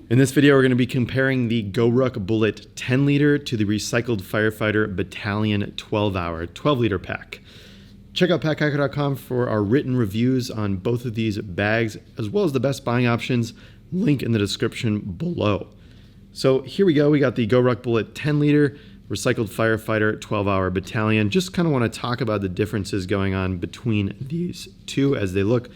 In this video, we're going to be comparing the GORUCK Bullet 10 liter to the recycled Firefighter Battalion 12-hour 12-liter pack. Check out packhacker.com for our written reviews on both of these bags, as well as the best buying options. Link in the description below. So here we go. We got the GORUCK Bullet 10 liter recycled Firefighter 12-hour Battalion. Just kind of want to talk about the differences going on between these two, as they look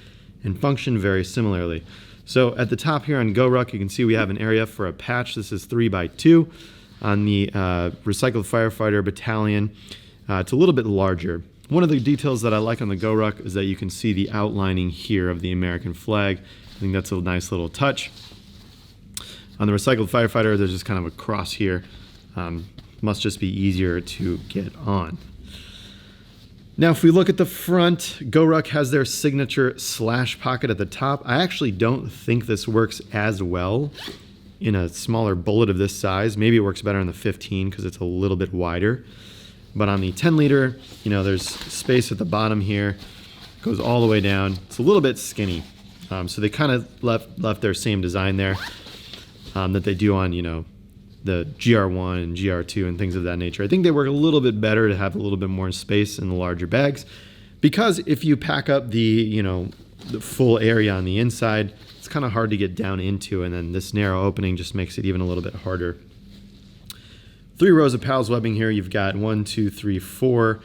and function very similarly. So at the top here on GORUCK, you can see we have an area for a patch. This is 3x2. On the recycled Firefighter Battalion, it's a little bit larger. One of the details that I like on the GORUCK is that you can see the outlining here of the American flag. I think that's a nice little touch. On the recycled Firefighter, there's just kind of a cross here. Must just be easier to get on. Now, if we look at the front, GORUCK has their signature slash pocket at the top. I actually don't think this works as well in a smaller bullet of this size. Maybe it works better in the 15 because it's a little bit wider. But on the 10 liter, you know, there's space at the bottom here. It goes all the way down. It's a little bit skinny. So they kind of left their same design there that they do on, you know, the GR1 and GR2 and things of that nature. I think they work a little bit better to have a little bit more space in the larger bags, because if you pack up the, you know, the full area on the inside, it's kind of hard to get down into, and then this narrow opening just makes it even a little bit harder. 3 rows of PALS webbing here. You've got 1, 2, 3, 4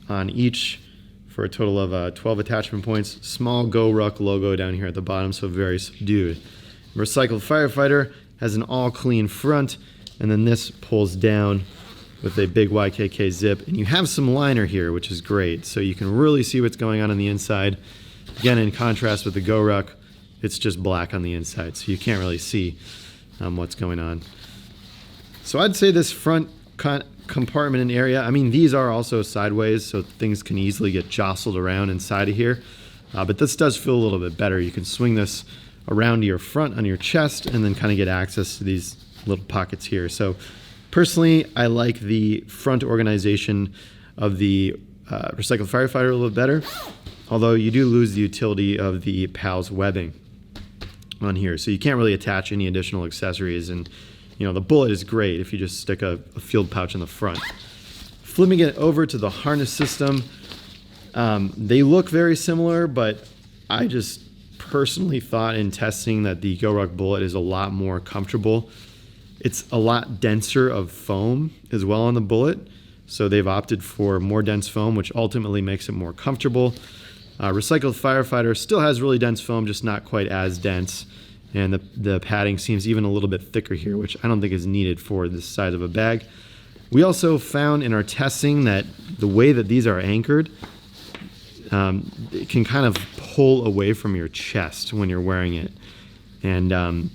on each for a total of 12 attachment points. Small GORUCK logo down here at the bottom, so very subdued. Recycled Firefighter has an all clean front, and then this pulls down with a big YKK zip, and you have some liner here, which is great, so you can really see what's going on the inside. Again, in contrast with the GORUCK, it's just black on the inside, so you can't really see what's going on. So I'd say this front compartment and area, I mean, these are also sideways, so things can easily get jostled around inside of here, but this does feel a little bit better. You can swing this around to your front on your chest and then kind of get access to these little pockets here. So personally, I like the front organization of the recycled Firefighter a little bit better, although you do lose the utility of the PALS webbing on here, so you can't really attach any additional accessories. And you know, the bullet is great if you just stick a field pouch in the front. Flipping it over to the harness system, they look very similar, but I just personally thought in testing that the GORUCK bullet is a lot more comfortable. It's a lot denser of foam as well on the bullet, so they've opted for more dense foam, which ultimately makes it more comfortable. Recycled Firefighter still has really dense foam, just not quite as dense, and the padding seems even a little bit thicker here, which I don't think is needed for this size of a bag. We also found in our testing that the way that these are anchored, it can kind of pull away from your chest when you're wearing it. And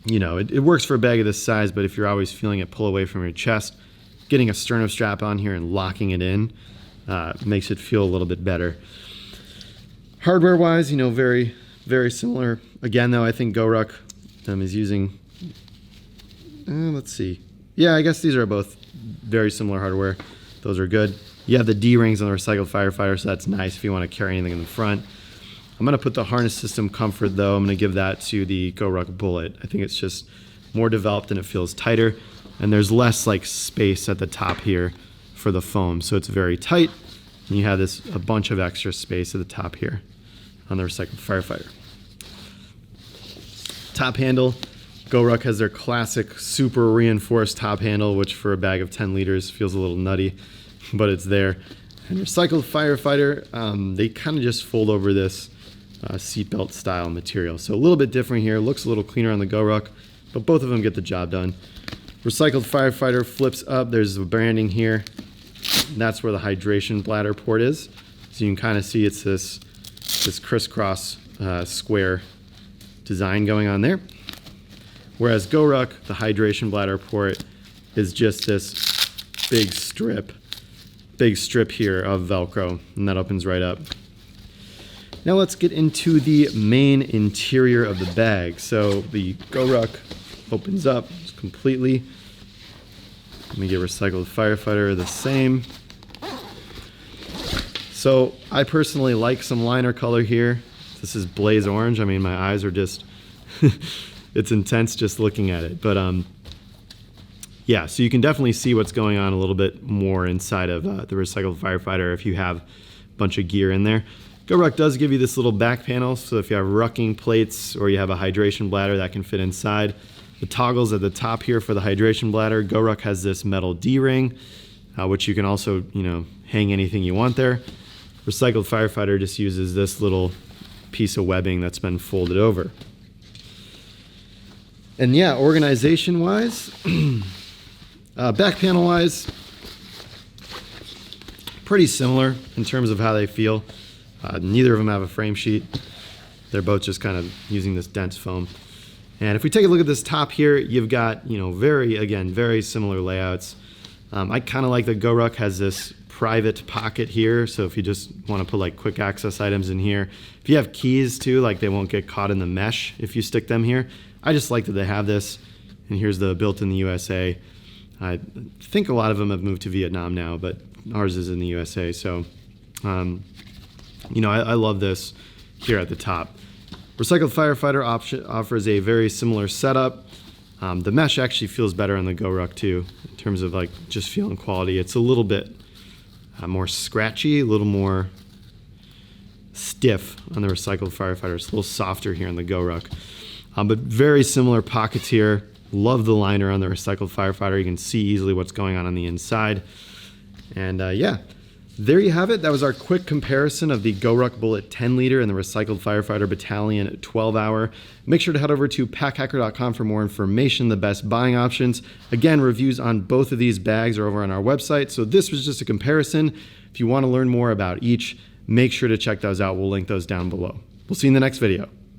you know, it works for a bag of this size, but if you're always feeling it pull away from your chest, getting a sternum strap on here and locking it in makes it feel a little bit better. Hardware wise, you know, very, very similar. Again, though, I think GORUCK is using, let's see. Yeah, I guess these are both very similar hardware. Those are good. You have the D-rings on the recycled Firefighter, so that's nice if you want to carry anything in the front. I'm going to put the harness system comfort, though. I'm going to give that to the GORUCK Bullet. I think it's just more developed and it feels tighter, and there's less like space at the top here for the foam, so it's very tight, and you have a bunch of extra space at the top here on the recycled Firefighter. Top handle, GORUCK has their classic super reinforced top handle, which for a bag of 10 liters feels a little nutty, but it's there. And recycled Firefighter, they kind of just fold over this seatbelt style material. So a little bit different here, looks a little cleaner on the GORUCK, but both of them get the job done. Recycled Firefighter flips up, there's the branding here. That's where the hydration bladder port is. So you can kind of see it's this crisscross square design going on there. Whereas GORUCK, the hydration bladder port is just this big strip here of Velcro, and that opens right up. Now let's get into the main interior of the bag. So the GORUCK opens up completely. Let me get recycled Firefighter the same. So I personally like some liner color here. This is blaze orange. I mean, my eyes are just it's intense just looking at it. But yeah, so you can definitely see what's going on a little bit more inside of the recycled Firefighter if you have a bunch of gear in there. GORUCK does give you this little back panel, so if you have rucking plates or you have a hydration bladder, that can fit inside. The toggles at the top here for the hydration bladder, GORUCK has this metal D-ring, which you can also, hang anything you want there. Recycled Firefighter just uses this little piece of webbing that's been folded over. And yeah, organization-wise, back panel-wise, pretty similar in terms of how they feel. Neither of them have a frame sheet. They're both just kind of using this dense foam. And if we take a look at this top here, you've got, very similar layouts. I kind of like that GORUCK has this private pocket here, so if you just want to put like quick access items in here. If you have keys too, like they won't get caught in the mesh if you stick them here. I just like that they have this. And here's the built in the USA. I think a lot of them have moved to Vietnam now, but ours is in the USA. So, I love this here at the top. Recycled Firefighter offers a very similar setup. The mesh actually feels better on the GORUCK too, in terms of like just feeling quality. It's a little bit more scratchy, a little more stiff on the Recycled Firefighter. It's a little softer here on the GORUCK. But very similar pockets here. Love the liner on the Recycled Firefighter. You can see easily what's going on the inside. And yeah, there you have it. That was our quick comparison of the GORUCK Bullet 10 liter and the Recycled Firefighter Battalion 12 hour. Make sure to head over to packhacker.com for more information, the best buying options. Again, reviews on both of these bags are over on our website. So this was just a comparison. If you want to learn more about each, make sure to check those out. We'll link those down below. We'll see you in the next video.